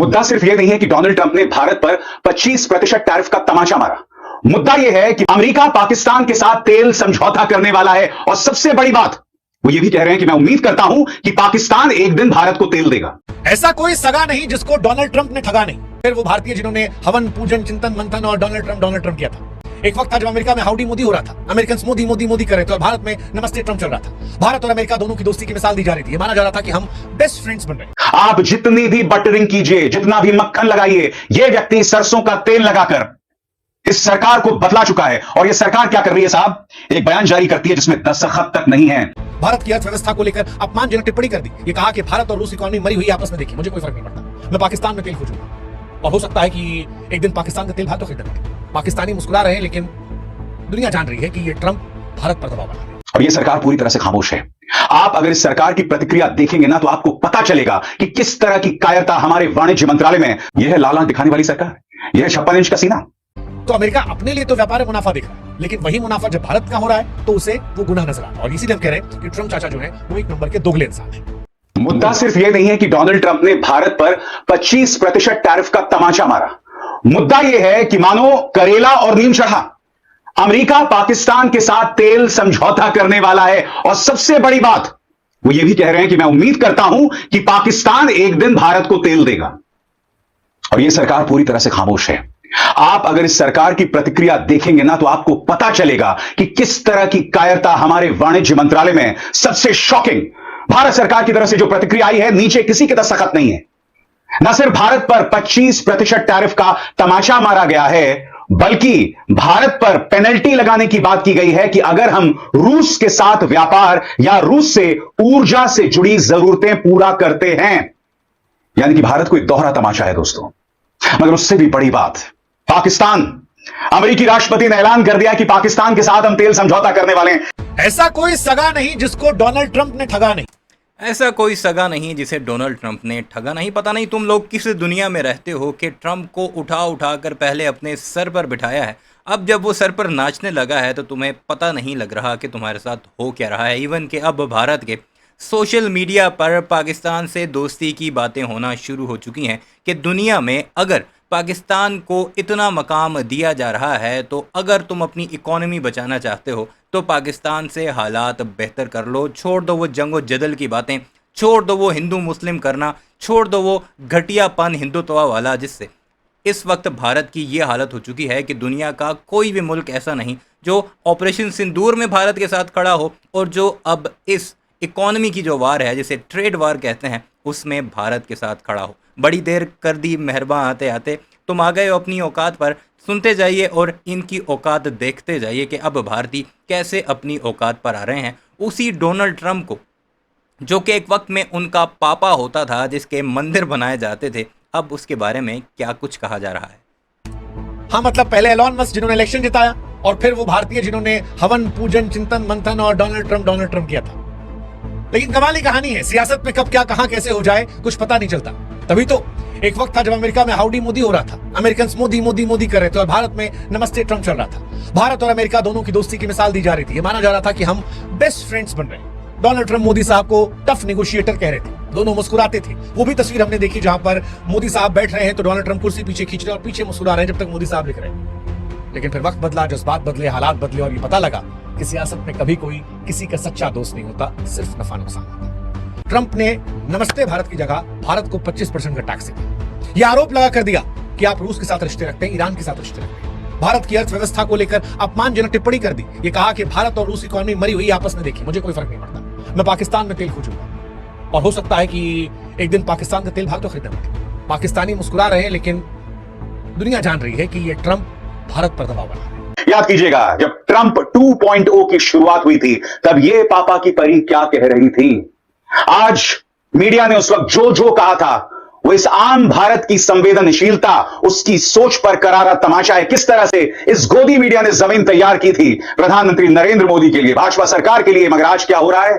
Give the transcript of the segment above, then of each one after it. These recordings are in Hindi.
मुद्दा सिर्फ यह नहीं है कि डोनाल्ड ट्रंप ने भारत पर 25% टैरिफ का तमाचा मारा। मुद्दा यह है कि अमेरिका पाकिस्तान के साथ तेल समझौता करने वाला है और सबसे बड़ी बात वो ये भी कह रहे हैं कि मैं उम्मीद करता हूं कि पाकिस्तान एक दिन भारत को तेल देगा। ऐसा कोई सगा नहीं जिसको डोनाल्ड ट्रंप ने ठगा नहीं। फिर वो भारतीय जिन्होंने हवन पूजन चिंतन मंथन और डोनाल्ड ट्रंप किया था। एक वक्त था जब अमेरिका में हाउडी मोदी हो रहा था, अमेरिकन मोदी मोदी मोदी कर रहे थे और भारत में नमस्ते ट्रंप चल रहा था। भारत और अमेरिका दोनों की दोस्ती की मिसाल दी जा रही थी। ये माना जा रहा था कि हम बेस्ट फ्रेंड्स बन रहे हैं। आप जितनी भी बटरिंग कीजिए, जितना भी मक्खन लगाइए, यह व्यक्ति सरसों का तेल लगाकर इस सरकार को बदला चुका है। और यह सरकार क्या कर रही है साहब? एक बयान जारी करती है जिसमें दस्तखत तक नहीं है। भारत की अर्थव्यवस्था को लेकर अपमानजनक टिप्पणी कर दी। ये कहा कि भारत और रूस इकोनॉमी मरी हुई आपस में देखी, मुझे कोई फर्क नहीं पड़ता, मैं पाकिस्तान में तेल खोजूंगा और हो सकता है कि एक दिन पाकिस्तान का तेल भारत को खरीदना पड़े। पाकिस्तानी मुस्कुरा रहे हैं लेकिन दुनिया जान रही है कि ये ट्रंप भारत पर दबाव बना रहे हैं। और यह सरकार पूरी तरह से खामोश है। आप अगर इस सरकार की प्रतिक्रिया देखेंगे ना तो आपको पता चलेगा कि किस तरह की कायरता हमारे वाणिज्य मंत्रालय में। यह है लाला दिखाने वाली सरकार, यह है 56 इंच का सीना। तो अमेरिका अपने लिए तो व्यापार में मुनाफा देख रहा है, लेकिन वही मुनाफा जब भारत का हो रहा है तो उसे वो गुनाह नजर आता है। और इसीलिए हम कह रहे हैं कि ट्रंप चाचा जो है वो एक नंबर के दोगले इंसान है। मुद्दा सिर्फ यह नहीं है कि डोनाल्ड ट्रंप ने भारत पर 25% टैरिफ का तमाचा मारा। मुद्दा यह है कि मानो करेला और नीम चढ़ा, अमेरिका पाकिस्तान के साथ तेल समझौता करने वाला है। और सबसे बड़ी बात वो ये भी कह रहे हैं कि मैं उम्मीद करता हूं कि पाकिस्तान एक दिन भारत को तेल देगा। और यह सरकार पूरी तरह से खामोश है। आप अगर इस सरकार की प्रतिक्रिया देखेंगे ना तो आपको पता चलेगा कि किस तरह की कायरता हमारे वाणिज्य मंत्रालय में। सबसे शॉकिंग, भारत सरकार की तरफ से जो प्रतिक्रिया आई है, नीचे किसी के दस्तखत नहीं है। न सिर्फ भारत पर 25% टैरिफ का तमाचा मारा गया है, बल्कि भारत पर पेनल्टी लगाने की बात की गई है कि अगर हम रूस के साथ व्यापार या रूस से ऊर्जा से जुड़ी जरूरतें पूरा करते हैं। यानी कि भारत को एक दोहरा तमाचा है दोस्तों। मगर उससे भी बड़ी बात, पाकिस्तान, अमेरिकी राष्ट्रपति ने ऐलान कर दिया कि पाकिस्तान के साथ हम तेल समझौता करने वाले हैं। ऐसा कोई सगा नहीं जिसको डोनाल्ड ट्रंप ने ठगा नहीं। ऐसा कोई सगा नहीं जिसे डोनाल्ड ट्रंप ने ठगा नहीं। पता नहीं तुम लोग किस दुनिया में रहते हो कि ट्रंप को उठा उठा कर पहले अपने सर पर बिठाया है, अब जब वो सर पर नाचने लगा है तो तुम्हें पता नहीं लग रहा कि तुम्हारे साथ हो क्या रहा है। इवन कि अब भारत के सोशल मीडिया पर पाकिस्तान से दोस्ती की बातें होना शुरू हो चुकी हैं कि दुनिया में अगर पाकिस्तान को इतना मकाम दिया जा रहा है तो अगर तुम अपनी इकोनॉमी बचाना चाहते हो तो पाकिस्तान से हालात बेहतर कर लो। छोड़ दो वो जंगो जदल की बातें, छोड़ दो वो हिंदू मुस्लिम करना, छोड़ दो वो घटियापन हिंदुत्व वाला जिससे इस वक्त भारत की ये हालत हो चुकी है कि दुनिया का कोई भी मुल्क ऐसा नहीं जो ऑपरेशन सिंदूर में भारत के साथ खड़ा हो और जो अब इस इकोनॉमी की जो वार है जिसे ट्रेड वार कहते हैं उसमें भारत के साथ खड़ा हो। बड़ी देर कर दी मेहरबान आते आते, तुम आ गए हो अपनी औकात पर। सुनते जाइए और इनकी औकात देखते जाइए कि अब भारतीय कैसे अपनी औकात पर आ रहे हैं। उसी डोनाल्ड ट्रंप को जो कि एक वक्त में उनका पापा होता था, जिसके मंदिर बनाए जाते थे, अब उसके बारे में क्या कुछ कहा जा रहा है। हाँ, मतलब पहले एलॉन मस्क जिन्होंने इलेक्शन जिताया और फिर वो भारतीय जिन्होंने हवन पूजन चिंतन मंथन और डोनाल्ड ट्रंप किया था। लेकिन कमाल की कहानी है, सियासत में कब क्या कहां कैसे हो जाए कुछ पता नहीं चलता। तभी तो एक वक्त था जब अमेरिका में हाउडी मोदी हो रहा था, अमेरिकन मोदी मोदी मोदी कर रहे थे और भारत में नमस्ते ट्रंप चल रहा था। भारत और अमेरिका दोनों की दोस्ती की मिसाल दी जा रही थी। ये माना जा रहा था कि हम बेस्ट फ्रेंड्स बन रहे हैं। डोनाल्ड ट्रंप मोदी साहब को टफ नेगोशिएटर कह रहे थे, दोनों मुस्कुराते थे। वो भी तस्वीर हमने देखी जहां पर मोदी साहब बैठ रहे हैं तो डोनाल्ड ट्रंप कुर्सी पीछे खींच रहे और पीछे मुस्कुरा रहे हैं जब तक मोदी साहब लिख रहे हैं। लेकिन फिर वक्त बदला, जज्बात बदले, हालात बदले और ये पता लगा कि सियासत में कभी कोई किसी का सच्चा दोस्त नहीं होता, सिर्फ नफा नुकसान होता। ट्रंप ने नमस्ते भारत की जगह भारत को 25% का टैक्स दिया। यह आरोप लगा कर दिया कि आप रूस के साथ रिश्ते रखते हैं, ईरान के साथ रिश्ते रखते हैं। भारत की अर्थव्यवस्था को लेकर अपमानजनक टिप्पणी कर दी। ये कहा कि भारत और रूस इकोनॉमी मरी हुई आपस में देखी, मुझे कोई फर्क नहीं पड़ता, मैं पाकिस्तान में तेल खोजूंगा और हो सकता है कि एक दिन पाकिस्तान का तेल भारत को खरीदना पड़े। पाकिस्तानी मुस्कुरा रहे हैं लेकिन दुनिया जान रही है कि ये ट्रंप भारत पर दबाव बना रहा है। याद कीजिएगा, जब ट्रंप 2.0 की शुरुआत हुई थी तब ये पापा की परी क्या कह रही थी। आज मीडिया ने उस वक्त जो जो कहा था वो इस आम भारत की संवेदनशीलता, उसकी सोच पर करारा तमाचा है। किस तरह से इस गोदी मीडिया ने जमीन तैयार की थी प्रधानमंत्री नरेंद्र मोदी के लिए, भाजपा सरकार के लिए। मगर आज क्या हो रहा है,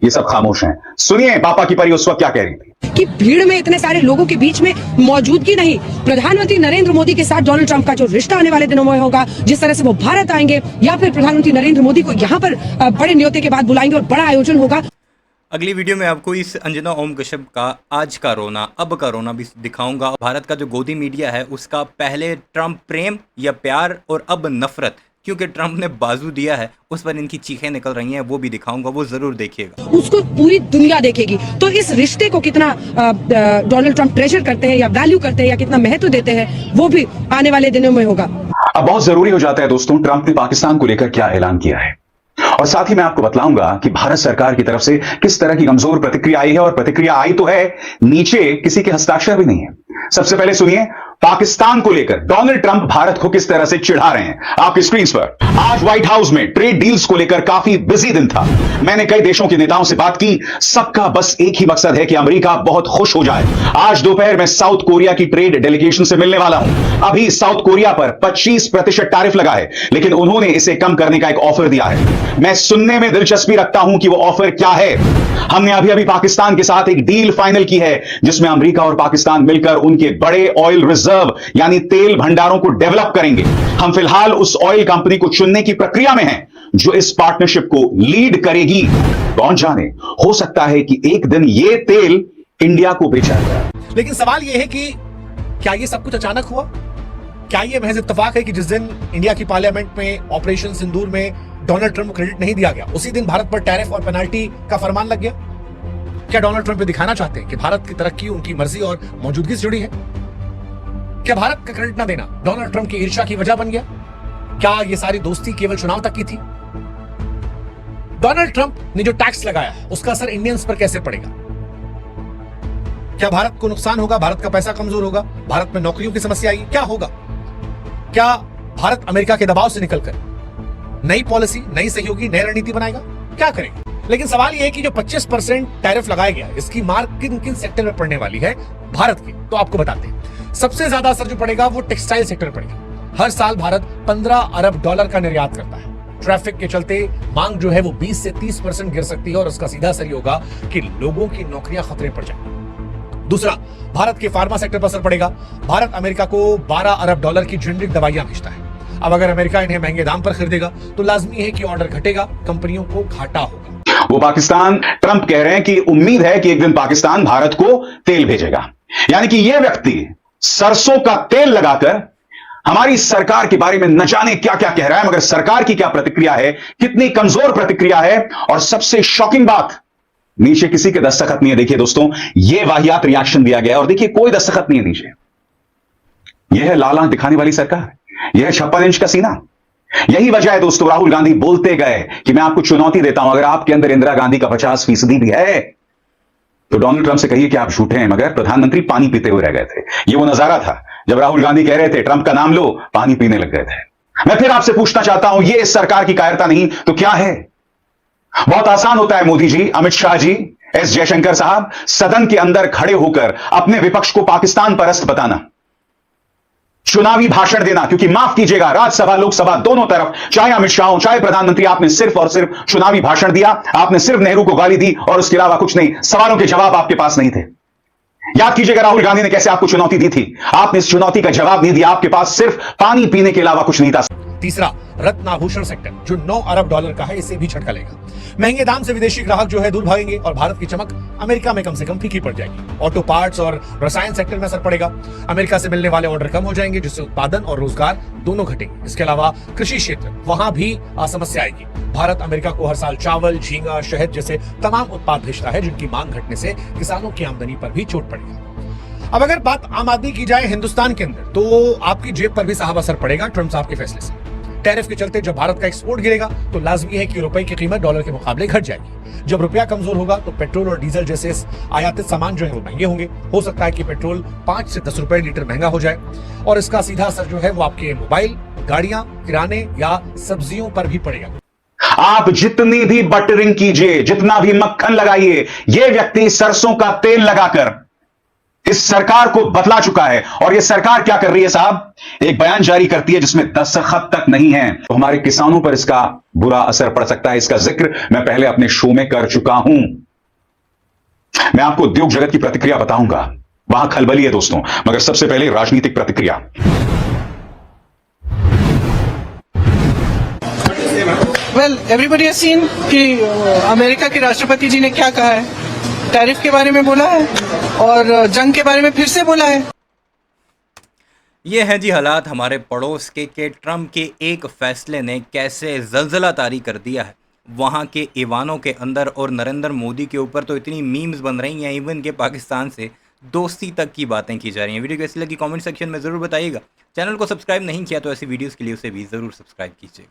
ये सब खामोश हैं। सुनिए पापा की परी उस वक्त क्या कह रही थी। कि भीड़ में इतने सारे लोगों के बीच में मौजूदगी नहीं, प्रधानमंत्री नरेंद्र मोदी के साथ डोनाल्ड ट्रंप का जो रिश्ता आने वाले दिनों में होगा, जिस तरह से वो भारत आएंगे या फिर प्रधानमंत्री नरेंद्र मोदी को यहाँ पर बड़े न्योते के बाद बुलाएंगे और बड़ा आयोजन होगा। अगली वीडियो में आपको इस अंजना ओम कश्यप का आज का रोना अब का रोना भी दिखाऊंगा। भारत का जो गोदी मीडिया है उसका पहले ट्रम्प प्रेम या प्यार और अब नफरत, क्योंकि ट्रम्प ने बाजू दिया है उस पर इनकी चीखें निकल रही हैं, वो भी दिखाऊंगा, वो जरूर देखिएगा। उसको पूरी दुनिया देखेगी। तो इस रिश्ते को कितना डोनाल्ड ट्रंप ट्रेजर करते हैं या वैल्यू करते हैं या कितना महत्व देते हैं, वो भी आने वाले दिनों में होगा। अब बहुत जरूरी हो जाता है दोस्तों, ट्रंप ने पाकिस्तान को लेकर क्या ऐलान किया है, और साथ ही मैं आपको बतलाऊंगा कि भारत सरकार की तरफ से किस तरह की कमजोर प्रतिक्रिया आई है, और प्रतिक्रिया आई तो है, नीचे किसी के हस्ताक्षर भी नहीं है। सबसे पहले सुनिए पाकिस्तान को लेकर डोनाल्ड ट्रंप भारत को किस तरह से चिढ़ा रहे हैं आपकी स्क्रीन पर। आज व्हाइट हाउस में ट्रेड डील्स को लेकर काफी बिजी दिन था। मैंने कई देशों के नेताओं से बात की, सबका बस एक ही मकसद है कि अमेरिका बहुत खुश हो जाए। आज दोपहर में साउथ कोरिया की ट्रेड डेलीगेशन से मिलने वाला हूं। अभी साउथ कोरिया पर 25% टैरिफ लगा है, लेकिन उन्होंने इसे कम करने का एक ऑफर दिया है। मैं सुनने में दिलचस्पी रखता हूं कि वो ऑफर क्या है। हमने अभी पाकिस्तान के साथ एक डील फाइनल की है, जिसमें अमेरिका और पाकिस्तान मिलकर उनके बड़े ऑयल रिजर्व यानी तेल भंडारों को डेवलप करेंगे। हम फिलहाल उस ऑयल कंपनी को चुनने की प्रक्रिया में हैं, जो इस पार्टनरशिप को लीड करेगी। कौन जाने, हो सकता है कि एक दिन ये तेल इंडिया को बेचा जाए। लेकिन सवाल यह है कि क्या ये सब कुछ अचानक हुआ? क्या ये महज इत्तेफाक है कि जिस दिन इंडिया की पार्लियामेंट में ऑपरेशन सिंदूर में डोनाल्ड ट्रंप को क्रेडिट नहीं दिया गया, उसी दिन भारत पर टैरिफ और पेनाल्टी का फरमान लग गया? क्या डोनाल्ड ट्रंप ये दिखाना चाहते हैं कि भारत की तरक्की उनकी मर्जी और मौजूदगी से जुड़ी है? क्या भारत का क्रेडिट ना देना डोनाल्ड ट्रंप की ईर्ष्या की वजह बन गया? क्या ये सारी दोस्ती केवल चुनाव तक की थी? डोनाल्ड ट्रंप ने जो टैक्स लगाया उसका असर इंडियंस पर कैसे पड़ेगा? क्या भारत को नुकसान होगा? भारत का पैसा कमजोर होगा? भारत में नौकरियों की समस्या आएगी? क्या होगा? क्या भारत अमेरिका के दबाव से निकलकर नई पॉलिसी, नई सहयोगी, नई रणनीति बनाएगा? क्या करेगा? लेकिन सवाल यह है कि जो 25% टैरिफ लगाया गया, इसकी मार किन किन सेक्टर में पड़ने वाली है भारत की, तो आपको बताते हैं। सबसे ज्यादा असर जो पड़ेगा वो टेक्सटाइल सेक्टर पर पड़ेगा। हर साल भारत 15 अरब डॉलर का निर्यात करता है। ट्रैफिक के चलते मांग जो है वो 20 से 30% गिर सकती है, और उसका सीधा असर होगा कि लोगों की नौकरियां खतरे पर जाएंगी। दूसरा, भारत के फार्मा सेक्टर पर असर पड़ेगा। भारत अमेरिका को 12 अरब डॉलर की जेनरिक दवाइयां भेजता है। अब अगर अमेरिका इन्हें महंगे दाम पर खरीदेगा तो लाजमी है कि ऑर्डर घटेगा, कंपनियों को घाटा होगा। वो पाकिस्तान, ट्रंप कह रहे हैं कि उम्मीद है कि एक दिन पाकिस्तान भारत को तेल भेजेगा। यानी कि यह व्यक्ति सरसों का तेल लगाकर हमारी सरकार के बारे में न जाने क्या क्या कह रहा है, मगर सरकार की क्या प्रतिक्रिया है, कितनी कमजोर प्रतिक्रिया है। और सबसे शॉकिंग बात, नीचे किसी के दस्तखत नहीं है। देखिए दोस्तों, यह वाहियात रिएक्शन दिया गया है, और देखिए कोई दस्तखत नहीं है नीचे। यह है लाल आंख दिखाने वाली सरकार, यह है 56 इंच का सीना। यही वजह है दोस्तों, राहुल गांधी बोलते गए कि मैं आपको चुनौती देता हूं, अगर आपके अंदर इंदिरा गांधी का 50% भी है तो डोनाल्ड ट्रंप से कहिए कि आप झूठे हैं, मगर प्रधानमंत्री पानी पीते हुए रह गए थे। ये वो नजारा था जब राहुल गांधी कह रहे थे ट्रंप का नाम लो, पानी पीने लग गए थे। मैं फिर आपसे पूछना चाहता हूं, ये इस सरकार की कायरता नहीं तो क्या है? बहुत आसान होता है मोदी जी, अमित शाह जी, एस जयशंकर साहब, सदन के अंदर खड़े होकर अपने विपक्ष को पाकिस्तान परस्त बताना, चुनावी भाषण देना। क्योंकि माफ कीजिएगा, राज्यसभा लोकसभा दोनों तरफ, चाहे अमित शाह हो चाहे प्रधानमंत्री, आपने सिर्फ और सिर्फ चुनावी भाषण दिया। आपने सिर्फ नेहरू को गाली दी और उसके अलावा कुछ नहीं। सवालों के जवाब आपके पास नहीं थे। याद कीजिएगा राहुल गांधी ने कैसे आपको चुनौती दी थी, आपने इस चुनौती का जवाब नहीं दिया। आपके पास सिर्फ पानी पीने के अलावा कुछ नहीं था। तीसरा, रत्न आभूषण सेक्टर जो 9 अरब डॉलर का है, इसे भी झटका लेगा। महंगे दाम से विदेशी ग्राहक जो है दूर भागेंगे और भारत की चमक अमेरिका में कम से कम फीकी पड़ जाएगी। ऑटो पार्ट्स और रसायन सेक्टर में असर पड़ेगा। अमेरिका से मिलने वाले ऑर्डर कम हो जाएंगे, जिससे उत्पादन और रोजगार दोनों घटेंगे। इसके अलावा कृषि क्षेत्र, वहां भी समस्या आएगी। भारत अमेरिका को हर साल चावल, झींगा, शहद जैसे तमाम उत्पाद भेजता है, जिनकी मांग घटने से किसानों की आमदनी पर भी चोट पड़ेगी। अब अगर बात आम आदमी की जाए हिंदुस्तान के अंदर, तो आपकी जेब पर भी साहब असर पड़ेगा ट्रंप साहब के फैसले से। टैरिफ के चलते जब भारत का एक्सपोर्ट गिरेगा तो लाजमी है कि रुपए की कीमत डॉलर के मुकाबले घट जाएगी। जब रुपया कमजोर होगा तो पेट्रोल और डीजल जैसे आयातित सामान जो है वो महंगे होंगे। हो सकता है कि पेट्रोल 5 से 10 रुपए लीटर महंगा हो जाए, और इसका सीधा असर जो है वो आपके मोबाइल, गाड़ियां, किराने या सब्जियों पर भी पड़ेगा। आप जितनी भी बटरिंग कीजिए, जितना भी मक्खन लगाइए, यह व्यक्ति सरसों का तेल लगाकर इस सरकार को बतला चुका है। और यह सरकार क्या कर रही है साहब? एक बयान जारी करती है जिसमें दस्तखत तक नहीं है। तो हमारे किसानों पर इसका बुरा असर पड़ सकता है। इसका जिक्र मैं पहले अपने शो में कर चुका हूं। मैं आपको उद्योग जगत की प्रतिक्रिया बताऊंगा, वहां खलबली है दोस्तों, मगर सबसे पहले राजनीतिक प्रतिक्रिया। वेल एवरीबडी हैज सीन कि अमेरिका के राष्ट्रपति जी ने क्या कहा है, टैरिफ के बारे में बोला है और जंग के बारे में फिर से बोला है। ये है जी हालात हमारे पड़ोस के ट्रम्प के एक फैसले ने कैसे जलजला तारी कर दिया है वहाँ के ईवानों के अंदर। और नरेंद्र मोदी के ऊपर तो इतनी मीम्स बन रही हैं, इवन के पाकिस्तान से दोस्ती तक की बातें की जा रही हैं। वीडियो कैसी लगी कमेंट सेक्शन में ज़रूर बताइएगा। चैनल को सब्सक्राइब नहीं किया तो ऐसी वीडियोस के लिए उसे भी ज़रूर सब्सक्राइब कीजिएगा।